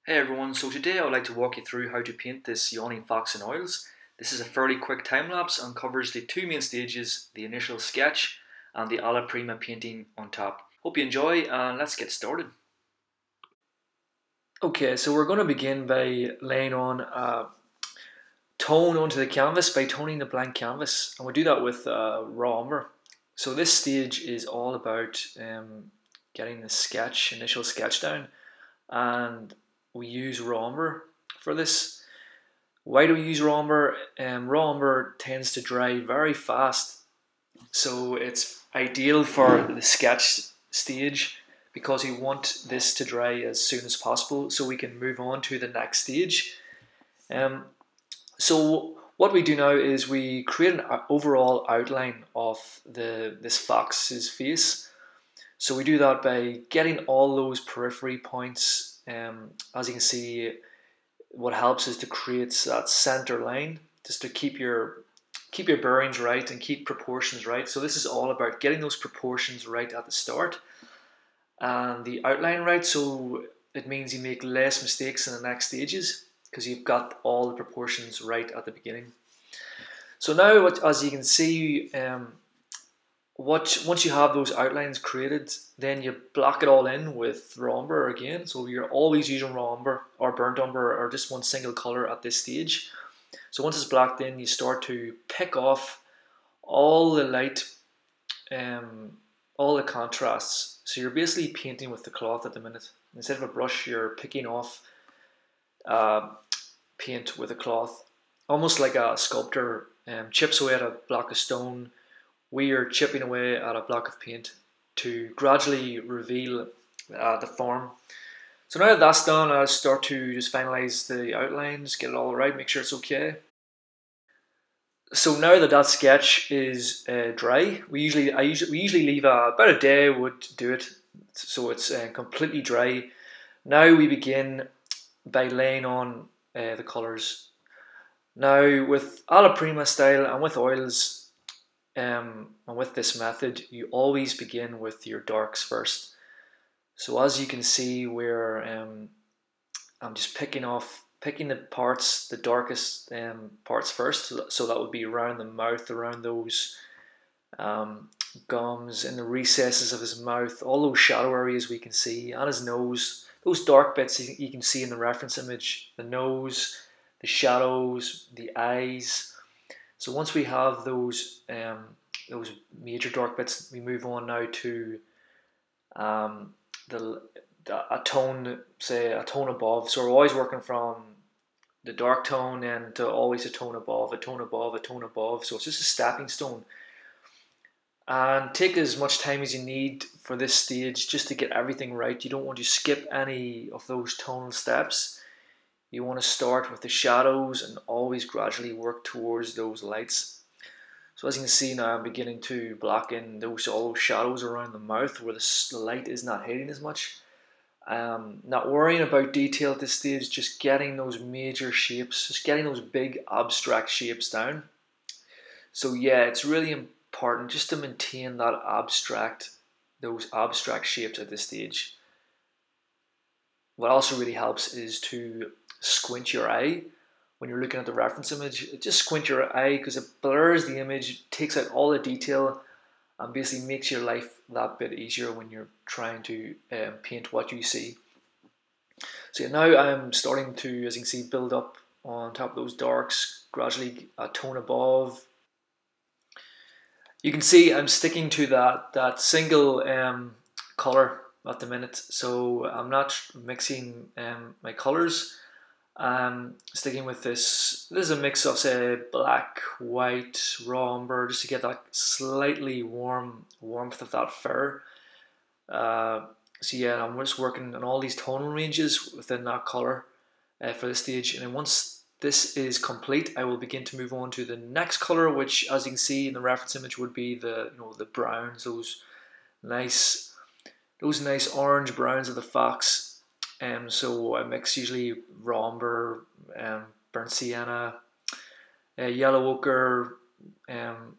Hey everyone, so today I would like to walk you through how to paint this yawning fox in oils. This is a fairly quick time lapse and covers the two main stages, the initial sketch and the Alla Prima painting on top. Hope you enjoy and let's get started. Okay, so we're going to begin by laying on a tone onto the canvas by toning the blank canvas, and we do that with raw umber. So this stage is all about getting the initial sketch down, and we use raw umber for this. Why do we use raw umber? Raw umber tends to dry very fast, so it's ideal for the sketch stage because we want this to dry as soon as possible so we can move on to the next stage. Um, so what we do now is we create an overall outline of this fox's face. So we do that by getting all those periphery points. As you can see, what helps is to create that center line, just to keep your bearings right and keep proportions right. So this is all about getting those proportions right at the start and the outline right. So it means you make less mistakes in the next stages because you've got all the proportions right at the beginning. So now, as you can see, once you have those outlines created, then you block it all in with raw umber again. So you're always using raw umber or burnt umber or just one single color at this stage. So once it's blocked in, you start to pick off all the light, all the contrasts. So you're basically painting with the cloth at the minute. Instead of a brush, you're picking off paint with a cloth, almost like a sculptor chips away at a block of stone. We are chipping away at a block of paint to gradually reveal the form. So now that that's done, I'll start to just finalize the outlines, get it all right, make sure it's okay. So now that that sketch is dry, we usually leave about a day would do it, so it's completely dry. Now we begin by laying on the colours. Now with Alla Prima style and with oils, and with this method, you always begin with your darks first. So as you can see, where I'm just picking the parts, the darkest parts first. So that would be around the mouth, around those gums, in the recesses of his mouth, all those shadow areas we can see, and his nose. Those dark bits you can see in the reference image, the nose, the shadows, the eyes. So once we have those major dark bits, we move on now to a tone, say a tone above. So we're always working from the dark tone and to always a tone above, a tone above, a tone above. So it's just a stepping stone. And take as much time as you need for this stage just to get everything right. You don't want to skip any of those tonal steps. You want to start with the shadows and always gradually work towards those lights. So as you can see now, I'm beginning to block in all those shadows around the mouth where the light is not hitting as much. Not worrying about detail at this stage, just getting those major shapes, just getting those big abstract shapes down. So yeah, it's really important just to maintain those abstract shapes at this stage. What also really helps is to squint your eye when you're looking at the reference image. Just squint your eye because it blurs the image, takes out all the detail, and basically makes your life that bit easier when you're trying to paint what you see. So yeah, now I'm starting to, as you can see, build up on top of those darks, gradually a tone above. You can see I'm sticking to that single color at the minute, so I'm not mixing my colors. Sticking with this. This is a mix of, say, black, white, raw umber, just to get that slightly warmth of that fur. So yeah, I'm just working on all these tonal ranges within that color for this stage, and then once this is complete, I will begin to move on to the next color, which, as you can see in the reference image, would be the browns, those nice orange browns of the fox. So I mix usually raw umber, burnt sienna, yellow ochre, and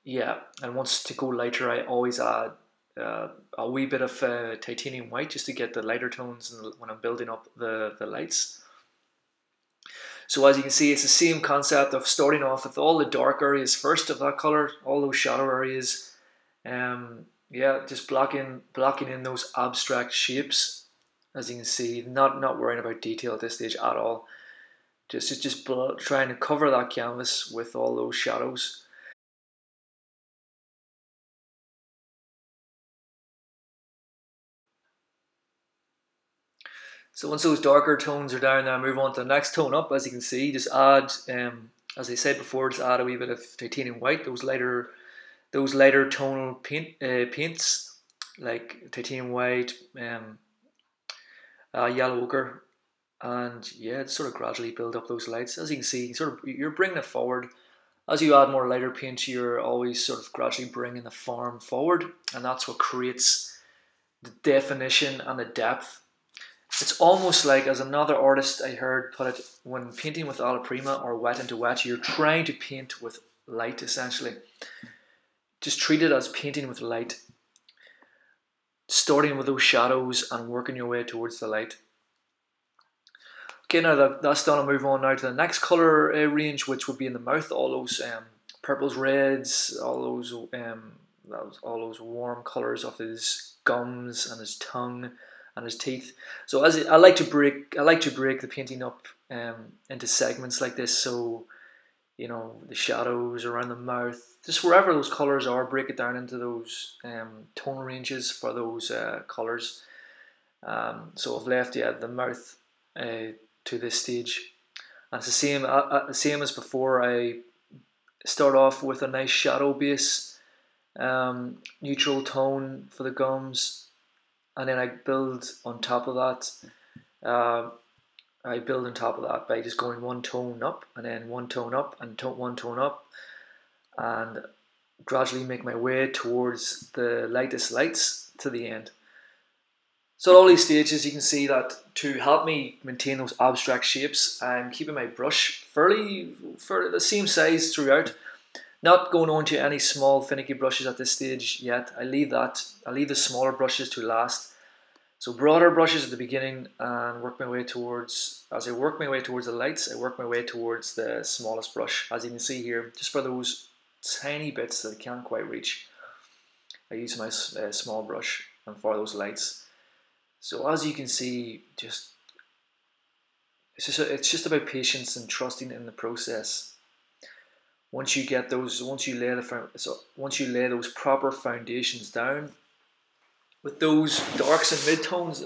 yeah. And once to go lighter, I always add a wee bit of titanium white just to get the lighter tones when I'm building up the lights. So as you can see, it's the same concept of starting off with all the dark areas first of that color, all those shadow areas. Yeah, just blocking in those abstract shapes. As you can see, not worrying about detail at this stage at all. Just trying to cover that canvas with all those shadows. So once those darker tones are down, now move on to the next tone up. As you can see, just add, as I said before, just add a wee bit of titanium white. Those lighter tonal paints like titanium white, yellow ochre, and yeah, it's sort of gradually build up those lights. As you can see, you're bringing it forward. As you add more lighter paint, you're always sort of gradually bringing the form forward, and that's what creates the definition and the depth. It's almost like, as another artist I heard put it, when painting with Alla Prima or wet into wet, you're trying to paint with light essentially. Just treat it as painting with light, starting with those shadows and working your way towards the light. Okay, now that's done, I'll move on now to the next colour range, which would be in the mouth. All those purples, reds, all those warm colours of his gums and his tongue and his teeth. So I like to break the painting up into segments like this. So you know, the shadows around the mouth, just wherever those colours are, break it down into those tone ranges for those colours. So I've left the mouth to this stage, and it's the same as before. I start off with a nice shadow base, neutral tone for the gums, and then I build on top of that. By just going one tone up and then one tone up and one tone up, and gradually make my way towards the lightest lights to the end. So at all these stages, you can see that to help me maintain those abstract shapes, I'm keeping my brush fairly the same size throughout. Not going on to any small finicky brushes at this stage yet. I leave the smaller brushes to last. So broader brushes at the beginning, and as I work my way towards the lights, I work my way towards the smallest brush. As you can see here, just for those tiny bits that I can't quite reach, I use my small brush and for those lights. So as you can see, it's just about patience and trusting in the process. Once you lay those proper foundations down with those darks and midtones,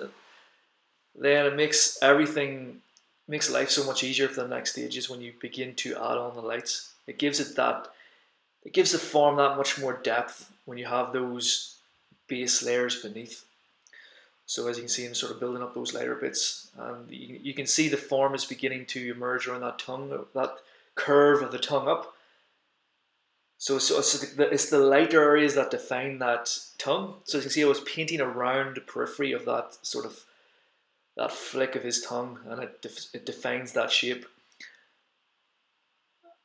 then it makes life so much easier for the next stages when you begin to add on the lights. It gives the form that much more depth when you have those base layers beneath. So as you can see, I'm sort of building up those lighter bits, and you can see the form is beginning to emerge around that tongue, that curve of the tongue up. So it's the lighter areas that define that tongue. So as you can see, I was painting around the periphery of that that flick of his tongue, and it defines that shape.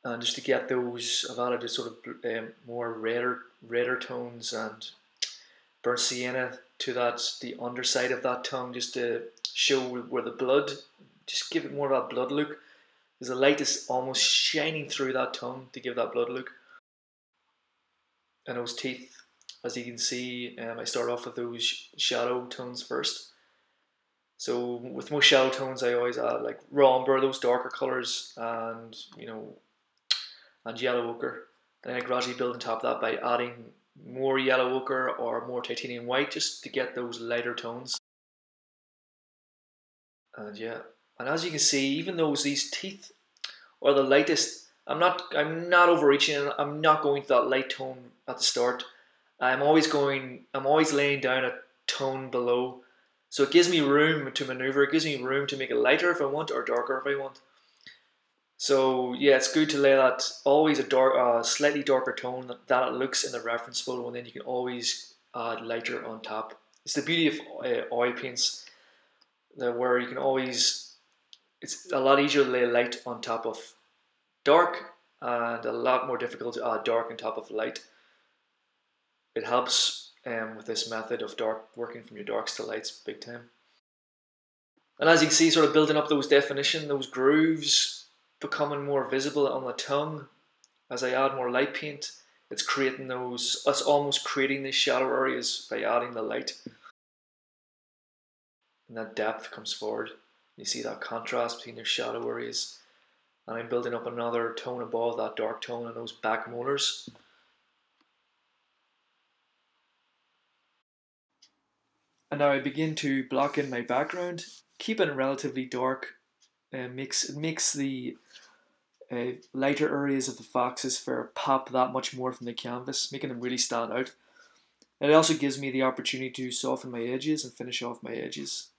And just to get those, I've added a sort of more redder tones and burnt sienna to the underside of that tongue, just to show where the blood, just give it more of that blood look. Because the light is almost shining through that tongue to give that blood look. And those teeth, as you can see, I start off with those shadow tones first. So with most shadow tones, I always add like raw umber, those darker colours, and and yellow ochre. Then I gradually build on top of that by adding more yellow ochre or more titanium white, just to get those lighter tones. And yeah, and as you can see, even though these teeth are the lightest, I'm not overreaching. I'm not going to that light tone at the start. I'm always laying down a tone below, so it gives me room to maneuver. It gives me room to make it lighter if I want, or darker if I want. So yeah, it's good to lay that always a slightly darker tone that it looks in the reference photo, and then you can always add lighter on top. It's the beauty of oil paints, where you can always. It's a lot easier to lay light on top of dark, and a lot more difficult to add dark on top of light. It helps with this method of working from your darks to lights big time. And as you can see, sort of building up those definition, those grooves becoming more visible on the tongue. As I add more light paint, it's almost creating these shadow areas by adding the light. And that depth comes forward. You see that contrast between your shadow areas. And I'm building up another tone above that dark tone and those back molars. And now I begin to block in my background, keeping it relatively dark. It makes the lighter areas of the fox's fur pop that much more from the canvas, making them really stand out. And it also gives me the opportunity to soften my edges and finish off my edges.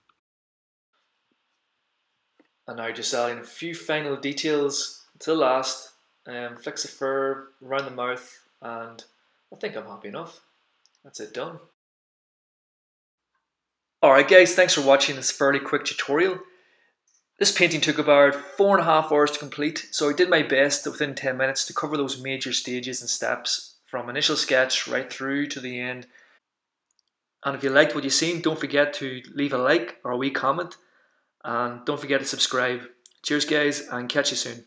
And now just adding a few final details to the last, flicks of fur around the mouth, and I think I'm happy enough. That's it done. Alright guys, thanks for watching this fairly quick tutorial. This painting took about 4.5 hours to complete, so I did my best within 10 minutes to cover those major stages and steps from initial sketch right through to the end. And if you liked what you've seen, don't forget to leave a like or a wee comment, and don't forget to subscribe. Cheers guys, and catch you soon.